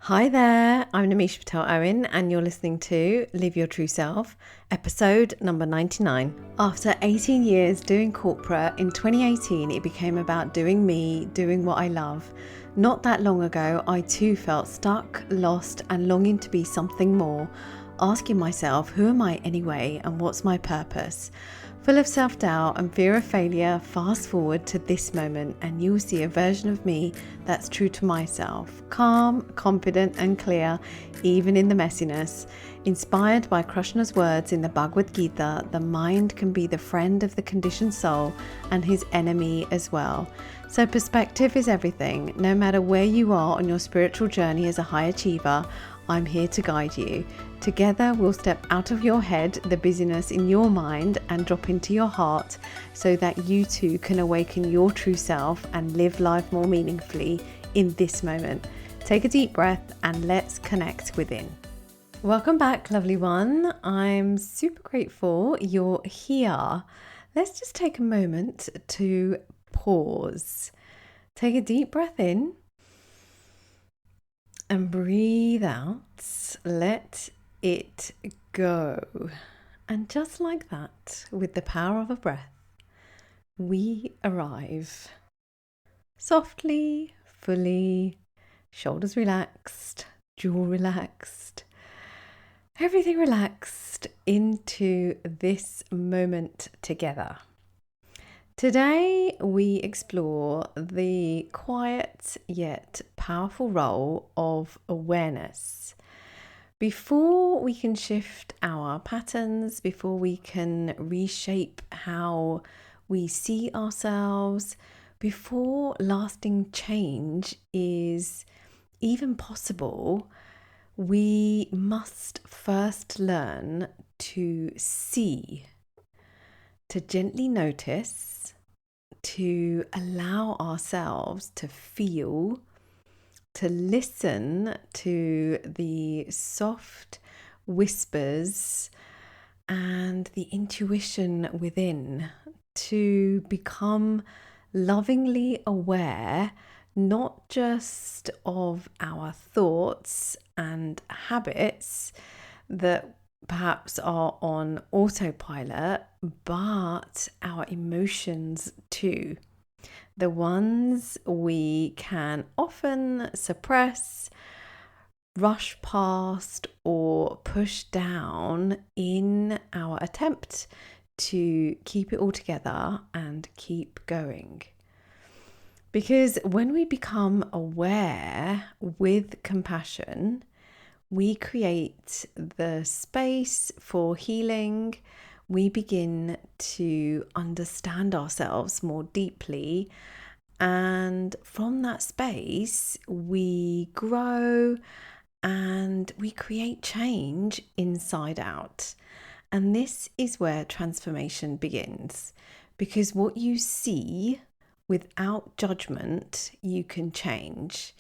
Hi there, I'm Namisha Patel Owen, and you're listening to Live Your True Self, episode number 99. After 18 years doing corporate, in 2018 it became about doing me, doing what I love. Not that long ago, I too felt stuck, lost, and longing to be something more, asking myself, who am I anyway, and what's my purpose? Full of self-doubt and fear of failure, fast forward to this moment and you will see a version of me that's true to myself, calm, confident and clear, even in the messiness. Inspired by Krishna's words in the Bhagavad Gita, the mind can be the friend of the conditioned soul and his enemy as well. So perspective is everything. No matter where you are on your spiritual journey as a high achiever, I'm here to guide you. Together we'll step out of your head, the busyness in your mind, and drop into your heart so that you too can awaken your true self and live life more meaningfully in this moment. Take a deep breath and let's connect within. Welcome back, lovely one. I'm super grateful you're here. Let's just take a moment to pause. Take a deep breath in and breathe out. Let it go. And just like that, with the power of a breath, we arrive softly, fully, shoulders relaxed, jaw relaxed, everything relaxed into this moment together. Today we explore the quiet yet powerful role of awareness. Before we can shift our patterns, before we can reshape how we see ourselves, before lasting change is even possible, we must first learn to see, to gently notice, to allow ourselves to feel, to listen to the soft whispers and the intuition within, to become lovingly aware, not just of our thoughts and habits that perhaps are on autopilot, but our emotions too. The ones we can often suppress, rush past, or push down in our attempt to keep it all together and keep going. Because when we become aware with compassion, we create the space for healing. We begin to understand ourselves more deeply. And from that space, we grow and we create change inside out. And this is where transformation begins. Because what you see without judgment, you can change.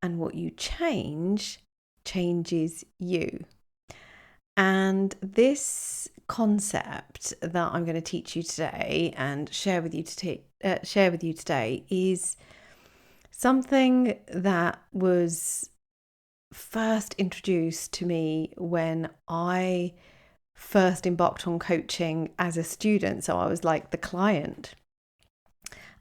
And what you change changes you. And this concept that I'm going to teach you today and share with you today is something that was first introduced to me when I first embarked on coaching as a student. So I was like the client.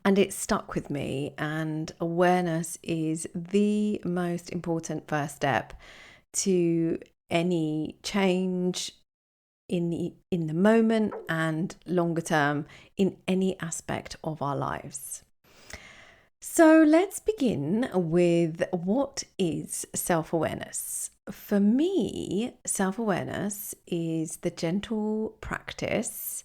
And it stuck with me, and awareness is the most important first step to any change in the moment and longer term in any aspect of our lives. So let's begin with what is self-awareness. For me, self-awareness is the gentle practice.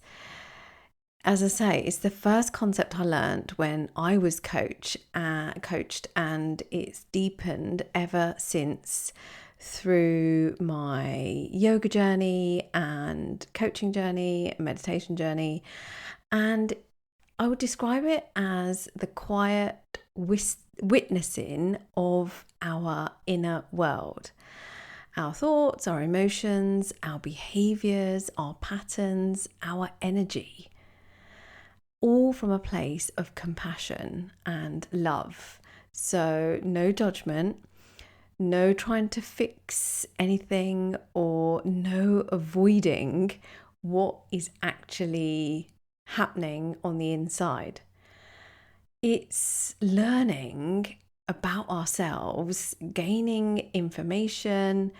As I say, it's the first concept I learned when I was coached, and it's deepened ever since through my yoga journey and coaching journey, meditation journey. And I would describe it as the quiet witnessing of our inner world. Our thoughts, our emotions, our behaviors, our patterns, our energy. All from a place of compassion and love. So no judgment, no trying to fix anything, or no avoiding what is actually happening on the inside. It's learning about ourselves, gaining information,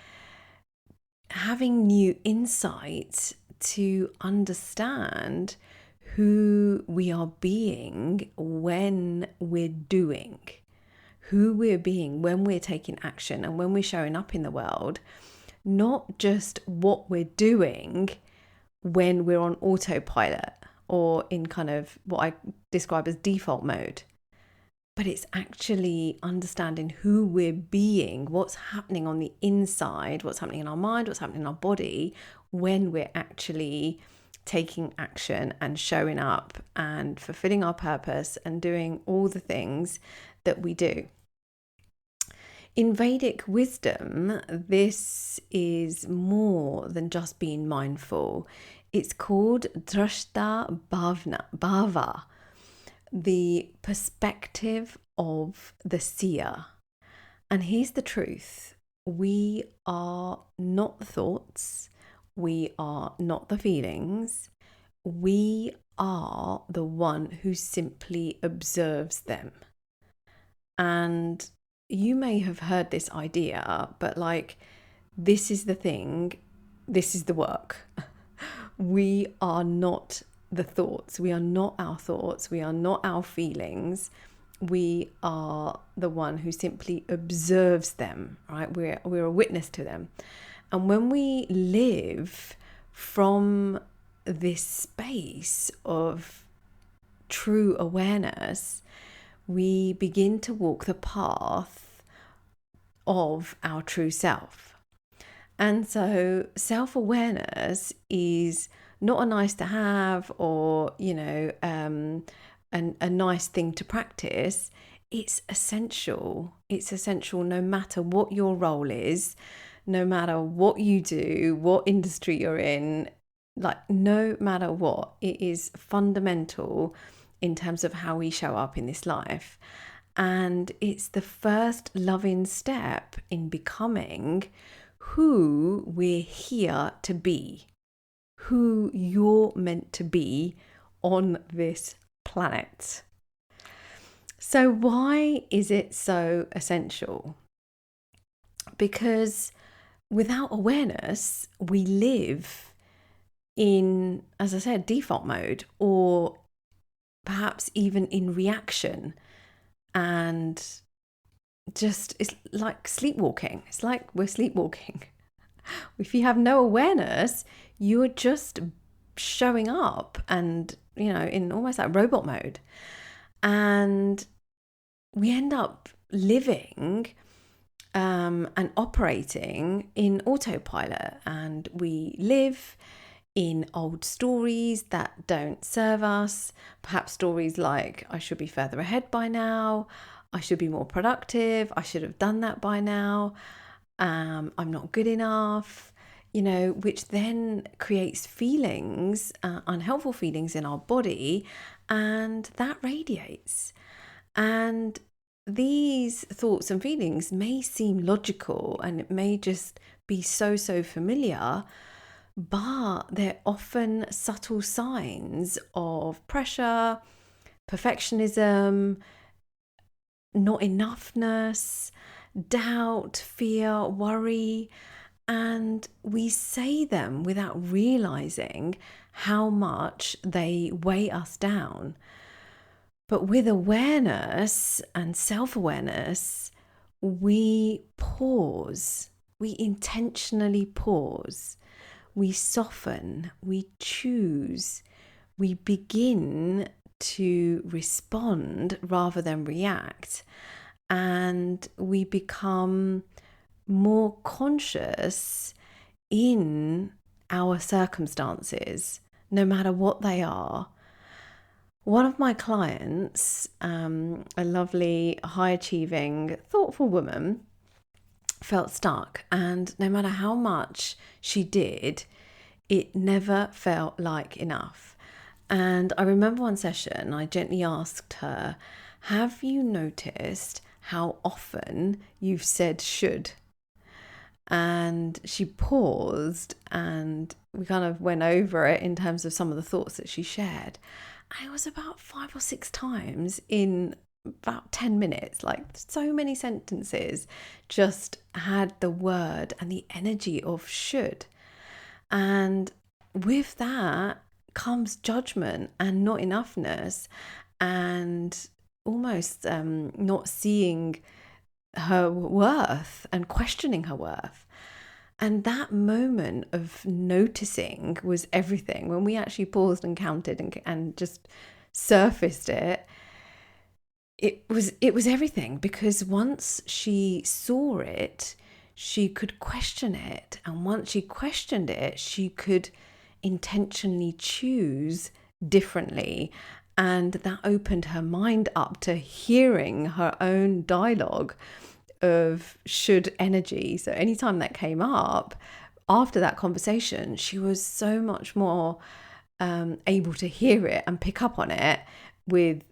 having new insights to understand who we are being when we're doing, who we're being when we're taking action and when we're showing up in the world, not just what we're doing when we're on autopilot or in kind of what I describe as default mode. But it's actually understanding who we're being, what's happening on the inside, what's happening in our mind, what's happening in our body when we're actually taking action and showing up and fulfilling our purpose and doing all the things that we do. In Vedic wisdom, this is more than just being mindful. It's called drashta bhava, the perspective of the seer. And here's the truth. We are not the thoughts. We are not the feelings. We are the one who simply observes them. And you may have heard this idea, but this is the thing, this is the work. We are not the thoughts. We are not our thoughts. We are not our feelings. We are the one who simply observes them, right? We're a witness to them. And when we live from this space of true awareness, we begin to walk the path of our true self. And so self-awareness is not a nice to have or, a nice thing to practice. It's essential. It's essential no matter what your role is, no matter what you do, what industry you're in, no matter what, it is fundamental in terms of how we show up in this life. And it's the first loving step in becoming who we're here to be, who you're meant to be on this planet. So why is it so essential? Because without awareness, we live in, as I said, default mode, or perhaps even in reaction, and just it's like sleepwalking. It's like we're sleepwalking. If you have no awareness, you're just showing up and, in almost like robot mode. And we end up living and operating in autopilot, and we live in old stories that don't serve us. Perhaps stories like, I should be further ahead by now, I should be more productive, I should have done that by now, I'm not good enough, which then creates feelings, unhelpful feelings in our body, and that radiates. And these thoughts and feelings may seem logical and it may just be so familiar, but they're often subtle signs of pressure, perfectionism, not enoughness, doubt, fear, worry, and we say them without realizing how much they weigh us down. But with awareness and self-awareness, we pause, we intentionally pause, we soften, we choose, we begin to respond rather than react, and we become more conscious in our circumstances, no matter what they are. One of my clients, a lovely, high-achieving, thoughtful woman, felt stuck, and no matter how much she did, it never felt like enough. And I remember one session, I gently asked her, have you noticed how often you've said should. And she paused and we kind of went over it in terms of some of the thoughts that she shared. And it was about 5 or 6 times in about 10 minutes. Like, so many sentences just had the word and the energy of should. And with that comes judgment and not enoughness, and almost not seeing her worth and questioning her worth. And that moment of noticing was everything. When we actually paused and counted and just surfaced it, it was everything, because once she saw it, she could question it. And once she questioned it, she could intentionally choose differently. And that opened her mind up to hearing her own dialogue of should energy. So anytime that came up after that conversation, she was so much more able to hear it and pick up on it with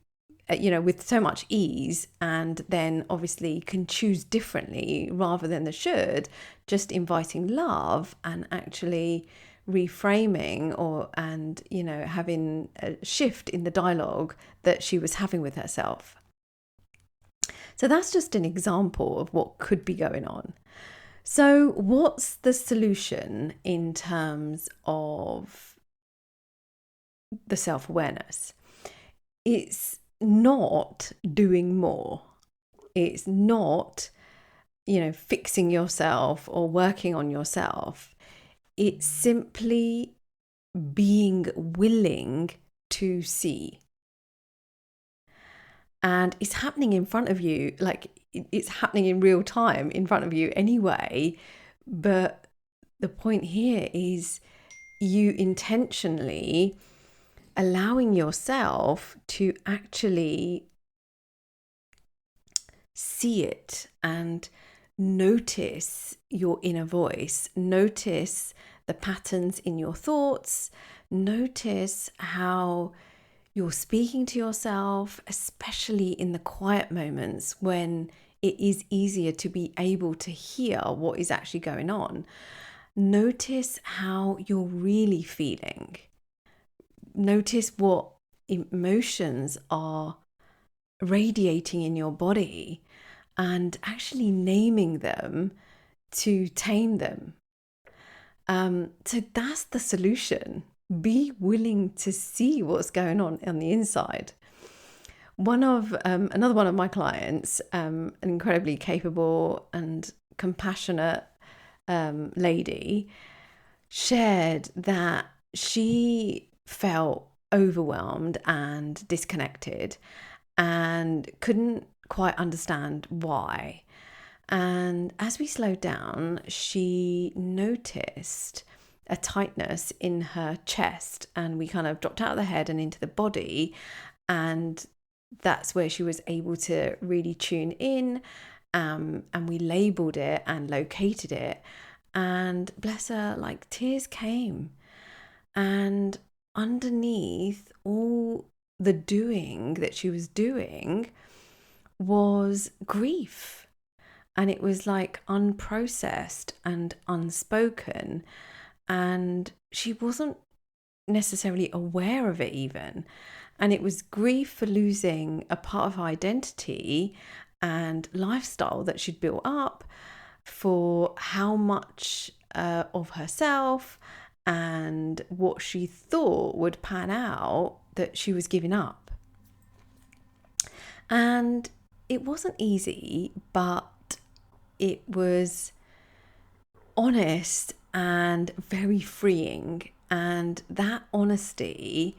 so much ease, and then obviously can choose differently rather than the should, just inviting love and actually reframing and having a shift in the dialogue that she was having with herself. So that's just an example of what could be going on. So what's the solution in terms of the self-awareness? It's not doing more. It's not, fixing yourself or working on yourself. It's simply being willing to see. And it's happening in front of you, like it's happening in real time in front of you anyway. But the point here is you intentionally allowing yourself to actually see it and notice your inner voice, notice the patterns in your thoughts, notice how you're speaking to yourself, especially in the quiet moments when it is easier to be able to hear what is actually going on. Notice how you're really feeling. Notice what emotions are radiating in your body and actually naming them to tame them. So that's the solution. Be willing to see what's going on the inside. Another one of my clients, an incredibly capable and compassionate lady, shared that she felt overwhelmed and disconnected and couldn't quite understand why. And as we slowed down, she noticed a tightness in her chest, and we kind of dropped out of the head and into the body, and that's where she was able to really tune in, and we labeled it and located it, and bless her, like tears came, and underneath all the doing that she was doing was grief. And it was like unprocessed and unspoken. And she wasn't necessarily aware of it even. And it was grief for losing a part of her identity and lifestyle that she'd built up, for how much of herself and what she thought would pan out that she was giving up. And it wasn't easy, but it was honest and very freeing. And that honesty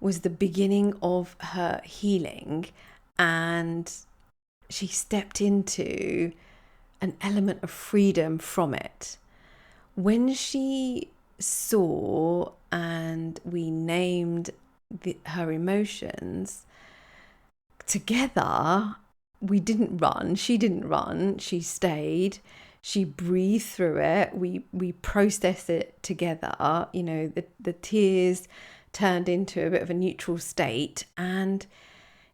was the beginning of her healing. And she stepped into an element of freedom from it. When she saw and we named her emotions together, we didn't run. She didn't run. She stayed. She breathed through it. We processed it together. The tears turned into a bit of a neutral state, and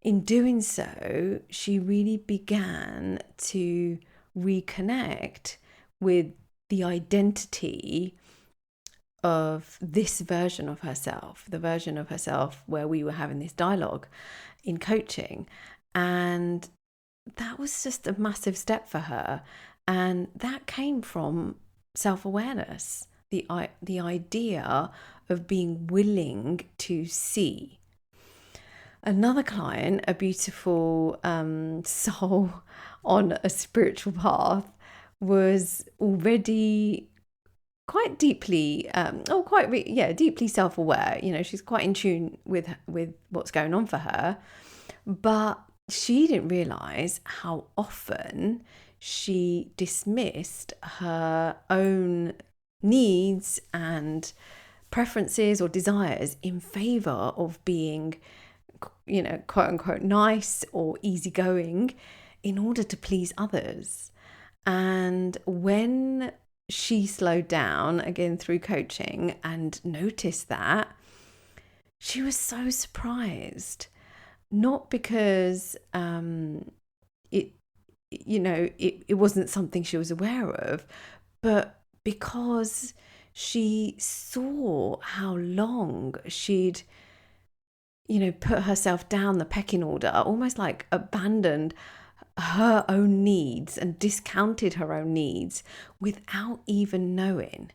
In doing so, she really began to reconnect with the identity of this version of herself, the version of herself where we were having this dialogue in coaching. And that was just a massive step for her. And that came from self-awareness, the idea of being willing to see. Another client, a beautiful soul on a spiritual path, was already quite deeply, deeply self-aware. You know, she's quite in tune with what's going on for her, but she didn't realize how often she dismissed her own needs and preferences or desires in favor of being, you know, quote unquote nice or easygoing in order to please others. And when she slowed down again through coaching and noticed that, she was so surprised. Not because it wasn't something she was aware of, but because she saw how long she'd, put herself down the pecking order, almost like abandoned her own needs and discounted her own needs without even knowing.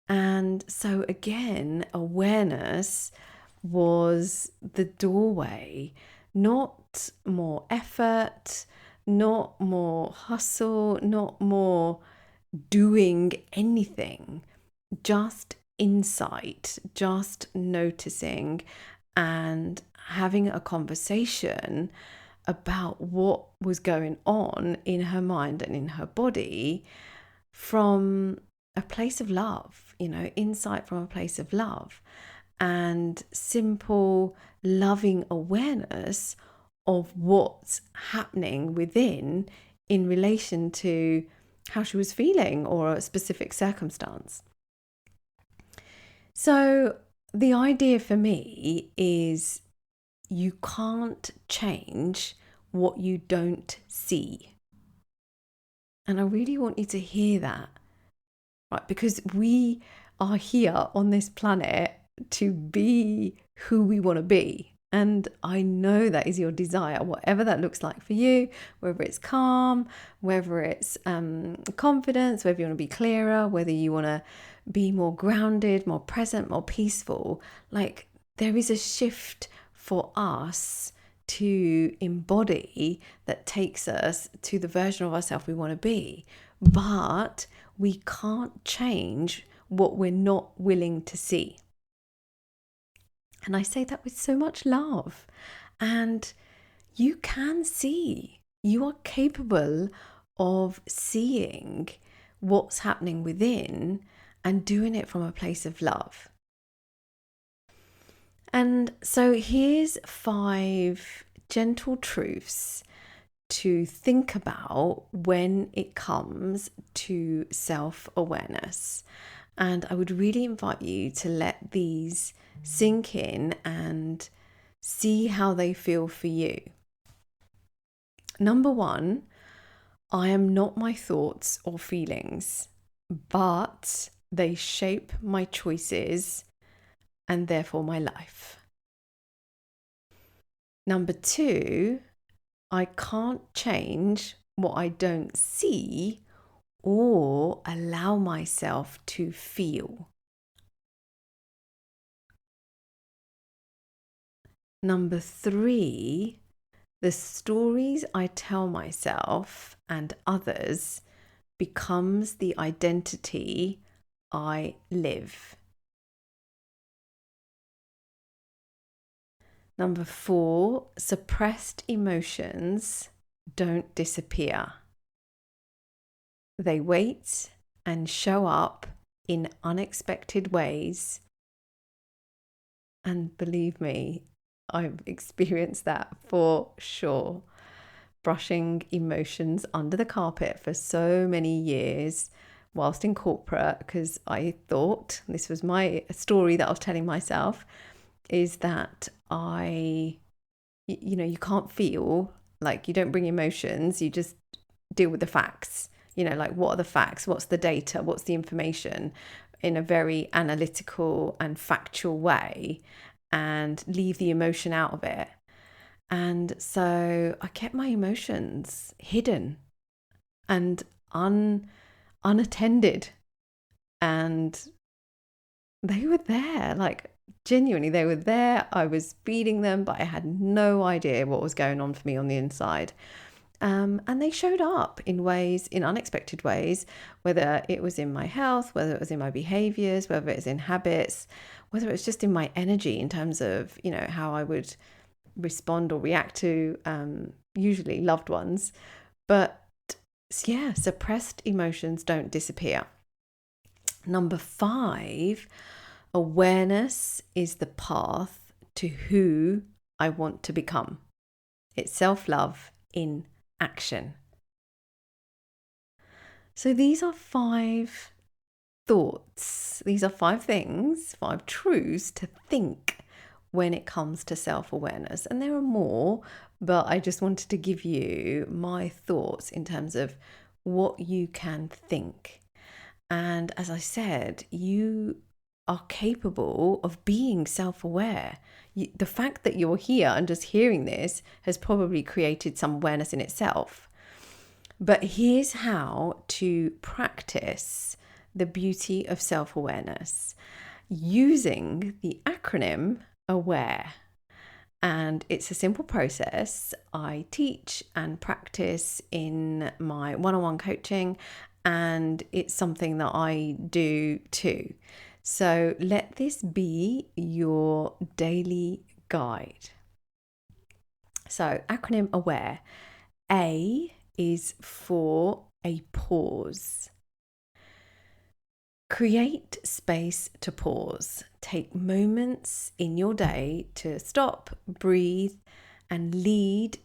And so again, awareness was the doorway, not more effort, not more hustle, not more doing anything, just insight, just noticing and having a conversation about what was going on in her mind and in her body from a place of love, insight from a place of love and simple, loving awareness of what's happening within in relation to how she was feeling or a specific circumstance. So the idea for me is you can't change what you don't see. And I really want you to hear that, right? Because we are here on this planet to be who we want to be. And I know that is your desire, whatever that looks like for you, whether it's calm, whether it's confidence, whether you want to be clearer, whether you want to be more grounded, more present, more peaceful. Like, there is a shift for us to embody that takes us to the version of ourselves we want to be. But we can't change what we're not willing to see. And I say that with so much love. And you can see, you are capable of seeing what's happening within and doing it from a place of love. And so here's 5 gentle truths to think about when it comes to self-awareness. And I would really invite you to let these sink in and see how they feel for you. Number 1, I am not my thoughts or feelings, but they shape my choices and therefore my life. Number 2, I can't change what I don't see or allow myself to feel. Number 3, the stories I tell myself and others becomes the identity I live. Number 4, suppressed emotions don't disappear. They wait and show up in unexpected ways. And believe me, I've experienced that for sure. Brushing emotions under the carpet for so many years whilst in corporate, because I thought, this was my story that I was telling myself, is that I you can't feel, like you don't bring emotions, you just deal with the facts. Like what are the facts? What's the data? What's the information in a very analytical and factual way, and leave the emotion out of it. And so I kept my emotions hidden and unattended. And they were there, like genuinely, they were there. I was feeding them, but I had no idea what was going on for me on the inside. And they showed up in unexpected ways, whether it was in my health, whether it was in my behaviors, whether it was in habits, whether it was just in my energy in terms of, how I would respond or react to usually loved ones. But yeah, suppressed emotions don't disappear. Number 5, awareness is the path to who I want to become. It's self-love in action. So these are 5 thoughts. These are 5 things, 5 truths to think when it comes to self-awareness. And there are more, but I just wanted to give you my thoughts in terms of what you can think. And as I said, you are capable of being self-aware. The fact that you're here and just hearing this has probably created some awareness in itself. But here's how to practice the beauty of self-awareness using the acronym AWARE. And it's a simple process I teach and practice in my one-on-one coaching, and it's something that I do too. So let this be your daily guide. So acronym AWARE. A is for a pause. Create space to pause. Take moments in your day to stop, breathe, and lead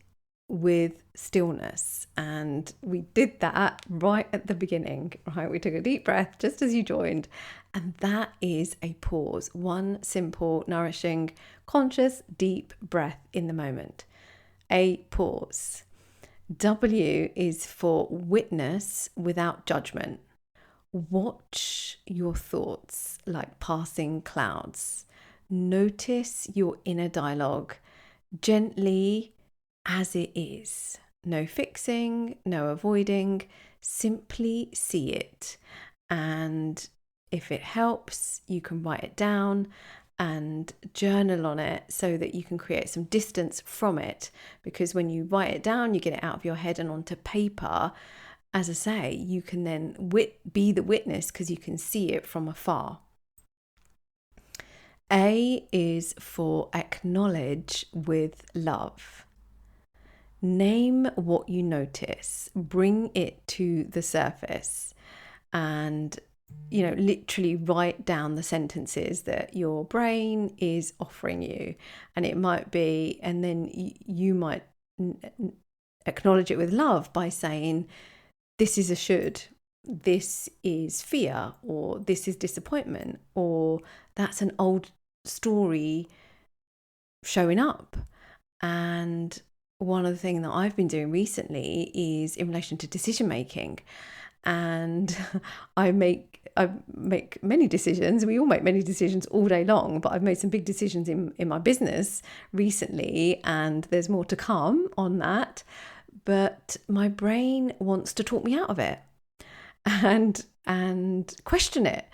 with stillness. And we did that right at the beginning, right? We took a deep breath just as you joined, and that is a pause. One simple, nourishing, conscious, deep breath in the moment. A pause. W is for witness without judgment. Watch your thoughts like passing clouds. Notice your inner dialogue gently as it is. No fixing, no avoiding, simply see it. And if it helps, you can write it down and journal on it so that you can create some distance from it. Because when you write it down, you get it out of your head and onto paper. As I say, you can then be the witness because you can see it from afar. A is for acknowledge with love. Name what you notice, bring it to the surface, and literally write down the sentences that your brain is offering you. And it might be, and then you might acknowledge it with love by saying, this is a should, this is fear, or this is disappointment, or that's an old story showing up. And one of the things that I've been doing recently is in relation to decision making. And I make many decisions. We all make many decisions all day long, but I've made some big decisions in my business recently, and there's more to come on that. But my brain wants to talk me out of it and question it.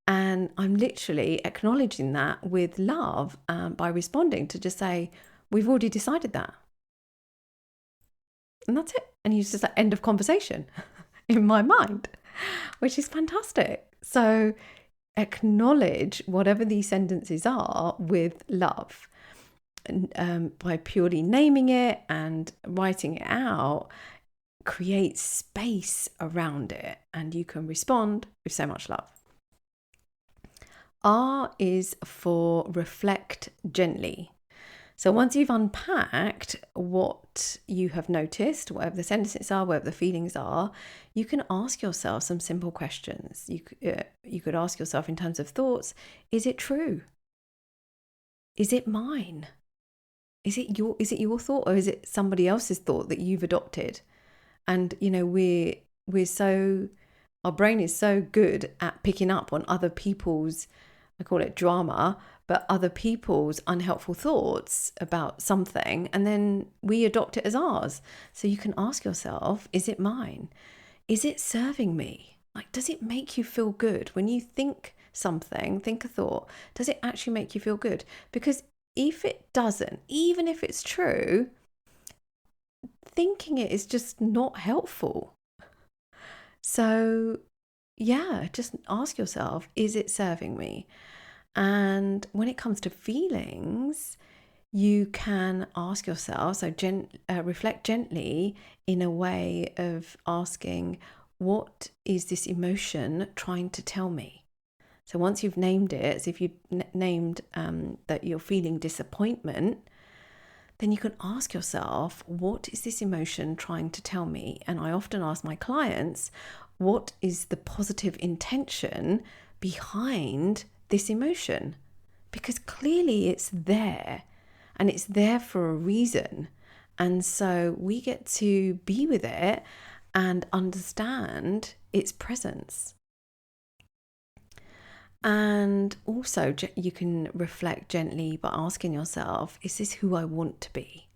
And I'm literally acknowledging that with love by responding to just say, we've already decided that. And that's it. And you just like end of conversation in my mind, which is fantastic. So acknowledge whatever these sentences are with love. By purely naming it and writing it out, create space around it, and you can respond with so much love. R is for reflect gently. So once you've unpacked what you have noticed, whatever the sentences are, whatever the feelings are, you can ask yourself some simple questions. You could ask yourself in terms of thoughts, is it true? Is it mine? Is it your thought, or is it somebody else's thought that you've adopted? And we're so, our brain is so good at picking up on other people's, I call it drama, but other people's unhelpful thoughts about something, and then we adopt it as ours. So you can ask yourself, is it mine? Is it serving me? Like, does it make you feel good when you think something, think a thought? Does it actually make you feel good? Because if it doesn't, even if it's true, thinking it is just not helpful. So, yeah, just ask yourself, is it serving me? And when it comes to feelings, you can ask yourself, so reflect gently in a way of asking, what is this emotion trying to tell me? So once you've named it, so if you named that you're feeling disappointment, then you can ask yourself, what is this emotion trying to tell me? And I often ask my clients, what is the positive intention behind this emotion? Because clearly it's there, and it's there for a reason. And so we get to be with it and understand its presence. And also, you can reflect gently by asking yourself, is this who I want to be?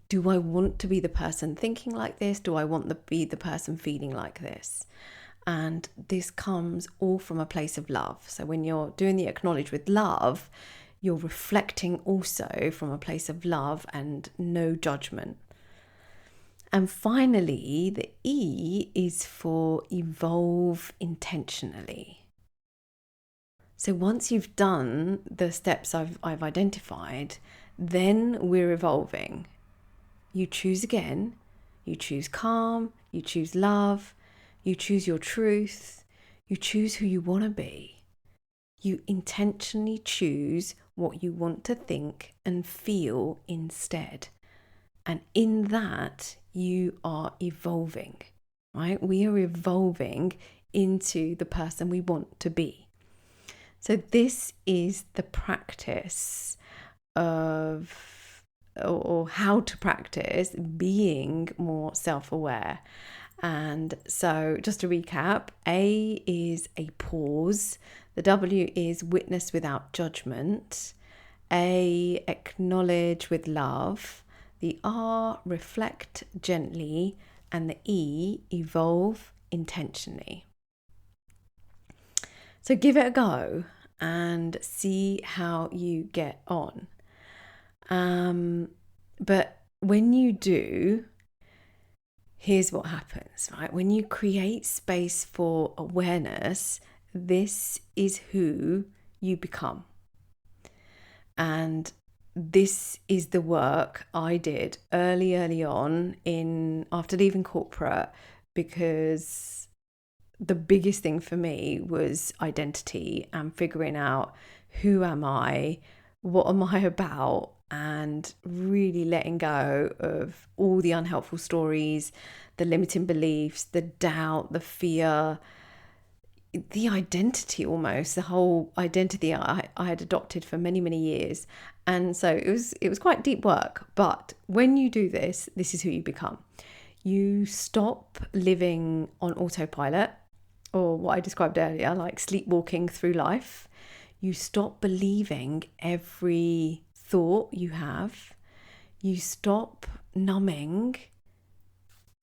Do I want to be the person thinking like this? Do I want to be the person feeling like this? And this comes all from a place of love. So when you're doing the acknowledge with love, you're reflecting also from a place of love and no judgment. And finally, the E is for evolve intentionally. So once you've done the steps I've identified, then we're evolving. You choose again, you choose calm, you choose love, you choose your truth, you choose who you want to be. You intentionally choose what you want to think and feel instead. And in that, you are evolving, right? We are evolving into the person we want to be. So this is the practice of, or how to practice being more self-aware. And so just to recap, A is a pause. The W is witness without judgment. A, acknowledge with love. The R, reflect gently. And the E, evolve intentionally. So give it a go and see how you get on. But when you do, here's what happens, right? When you create space for awareness, this is who you become. And this is the work I did early on after leaving corporate, because the biggest thing for me was identity and figuring out, who am I, what am I about, and really letting go of all the unhelpful stories, the limiting beliefs, the doubt, the fear, the identity, almost the whole identity I had adopted for many years. And so it was quite deep work. But when you do this, this is who you become. You stop living on autopilot, or what I described earlier, like sleepwalking through life. You stop believing every thought you have. You stop numbing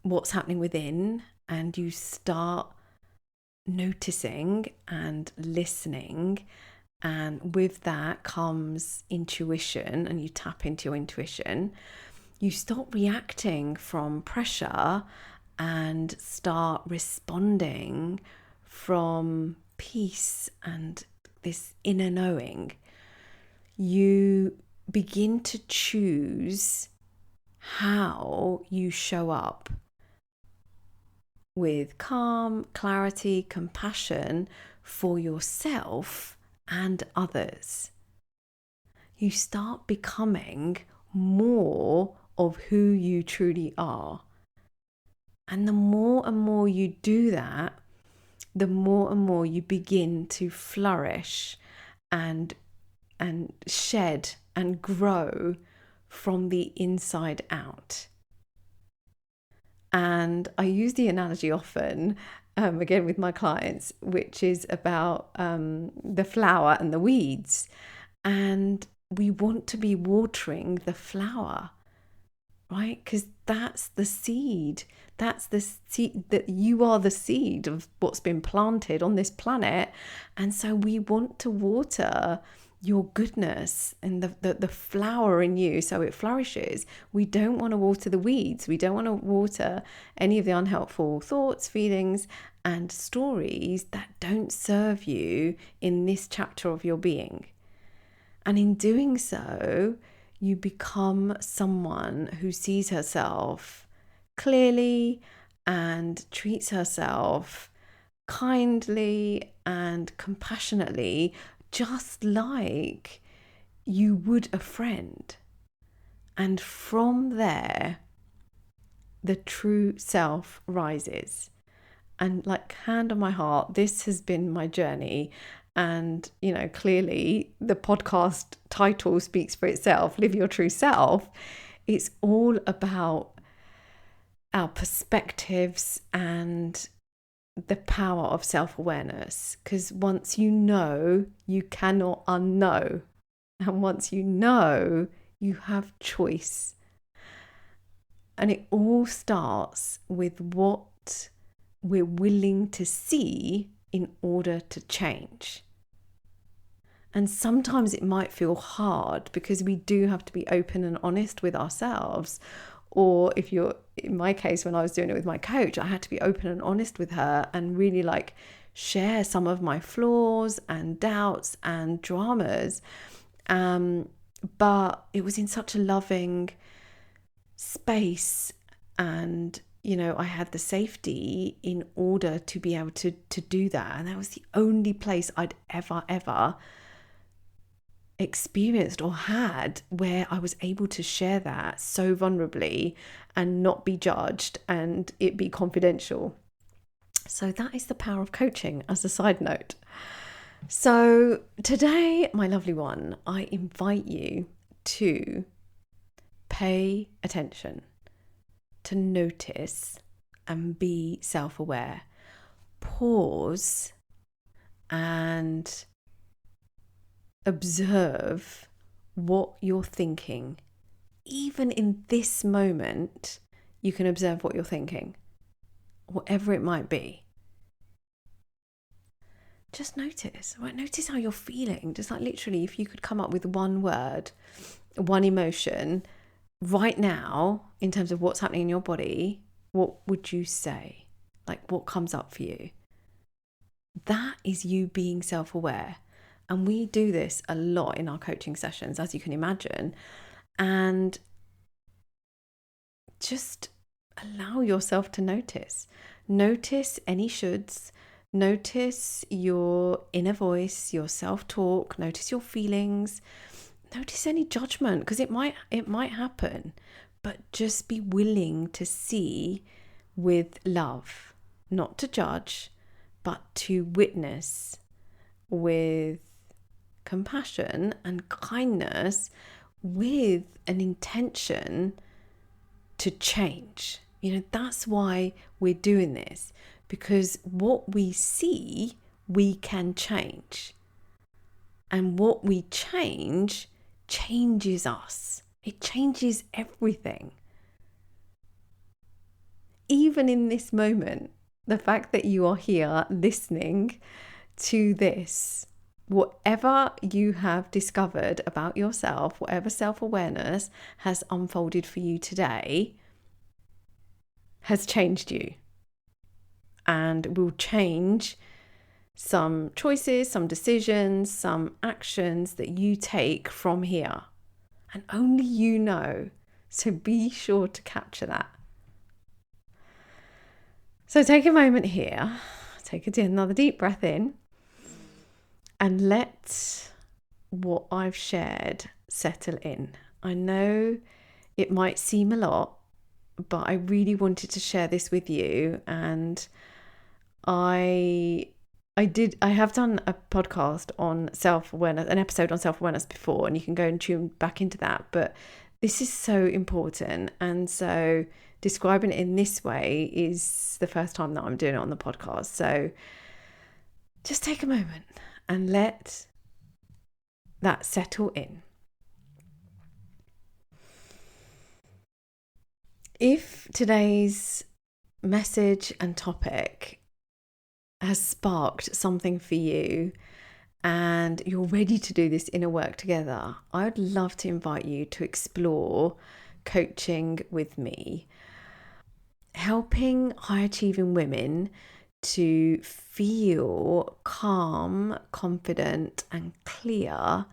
what's happening within, and you start noticing and listening. And with that comes intuition, and you tap into your intuition. You stop reacting from pressure and start responding from peace and this inner knowing. You begin to choose how you show up with calm, clarity, compassion for yourself and others. You start becoming more of who you truly are. And the more and more you do that, the more and more you begin to flourish and shed and grow from the inside out. And I use the analogy often, again with my clients, which is about the flower and the weeds. And we want to be watering the flower, right? Because that's the seed. That's the seed, that you are the seed of what's been planted on this planet. And so we want to water your goodness and the flower in you so it flourishes. We don't want to water the weeds. We don't want to water any of the unhelpful thoughts, feelings, and stories that don't serve you in this chapter of your being. And in doing so, you become someone who sees herself clearly and treats herself kindly and compassionately, just like you would a friend. And from there, the true self rises. And like, hand on my heart, this has been my journey. And, clearly the podcast title speaks for itself, Live Your True Self. It's all about our perspectives and the power of self-awareness. Because once you know, you cannot unknow. And once you know, you have choice. And it all starts with what we're willing to see in order to change. And sometimes it might feel hard because we do have to be open and honest with ourselves. Or if you're, in my case, when I was doing it with my coach, I had to be open and honest with her and really share some of my flaws and doubts and dramas. But it was in such a loving space, and I had the safety in order to be able to do that. And that was the only place I'd ever experienced or had where I was able to share that so vulnerably and not be judged and it be confidential. So that is the power of coaching, as a side note. So today, my lovely one, I invite you to pay attention, to notice and be self-aware. Pause and observe what you're thinking. Even in this moment, you can observe what you're thinking, whatever it might be. Just notice, right? Notice how you're feeling. Just literally, if you could come up with one word, one emotion right now, in terms of what's happening in your body, what would you say? What comes up for you? That is you being self-aware. And we do this a lot in our coaching sessions, as you can imagine. And just allow yourself to notice. Notice any shoulds. Notice your inner voice, your self-talk. Notice your feelings. Notice any judgment, because it might happen. But just be willing to see with love, not to judge, but to witness with compassion and kindness, with an intention to change. That's why we're doing this, because what we see, we can change. And what we change changes us. It changes everything. Even in this moment, the fact that you are here listening to this, whatever you have discovered about yourself, whatever self-awareness has unfolded for you today, has changed you and will change some choices, some decisions, some actions that you take from here. And only you know. So be sure to capture that. So take a moment here, take another deep breath in, and let what I've shared settle in. I know it might seem a lot, but I really wanted to share this with you. And I have done a podcast on self-awareness, an episode on self-awareness before, and you can go and tune back into that. But This is so important. And so describing it in this way is the first time that I'm doing it on the podcast. So just take a moment and let that settle in. If today's message and topic has sparked something for you and you're ready to do this inner work together, I would love to invite you to explore coaching with me, helping high achieving women to feel calm, confident, and clear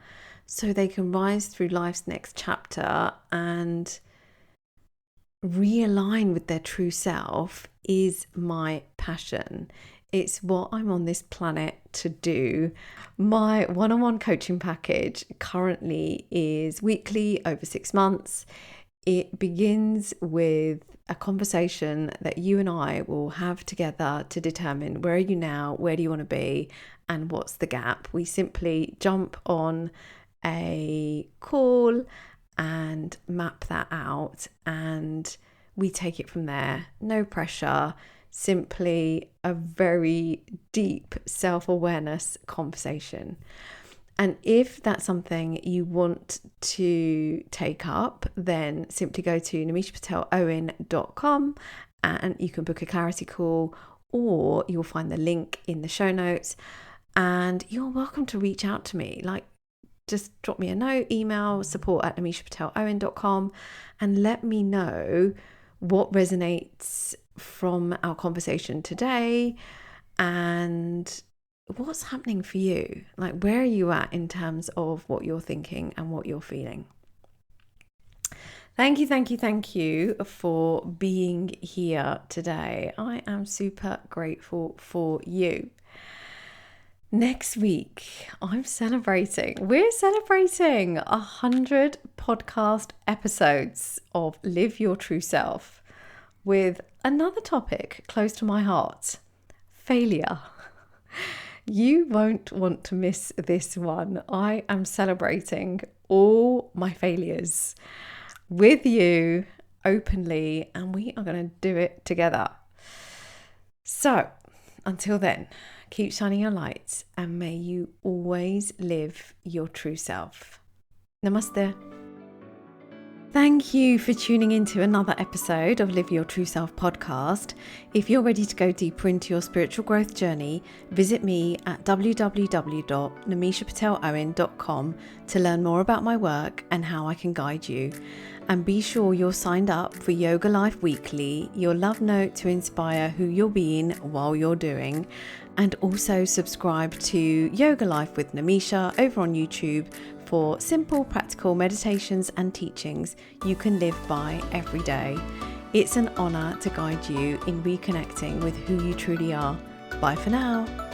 so they can rise through life's next chapter and realign with their true self is my passion. It's what I'm on this planet to do. My one-on-one coaching package currently is weekly over 6 months. It begins with a conversation that you and I will have together to determine where are you now, where do you want to be, and what's the gap. We simply jump on a call and map that out, and we take it from there. No pressure, simply a very deep self-awareness conversation. And if that's something you want to take up, then simply go to namishapatelowen.com and you can book a clarity call, or you'll find the link in the show notes. And you're welcome to reach out to me. Just drop me a note, email support@namishapatelowen.com, and let me know what resonates from our conversation today and what's happening for you. Where are you at in terms of what you're thinking and what you're feeling? Thank you for being here today. I am super grateful for you. Next week, we're celebrating 100 podcast episodes of Live Your True Self with another topic close to my heart, failure. You won't want to miss this one. I am celebrating all my failures with you openly, and we are going to do it together. So until then, keep shining your lights, and may you always live your true self. Namaste. Thank you for tuning into another episode of Live Your True Self podcast. If you're ready to go deeper into your spiritual growth journey, visit me at www.namishapatelowen.com to learn more about my work and how I can guide you. And be sure you're signed up for Yoga Life Weekly, your love note to inspire who you're being while you're doing. And also subscribe to Yoga Life with Namisha over on YouTube for simple, practical meditations and teachings you can live by every day. It's an honor to guide you in reconnecting with who you truly are. Bye for now.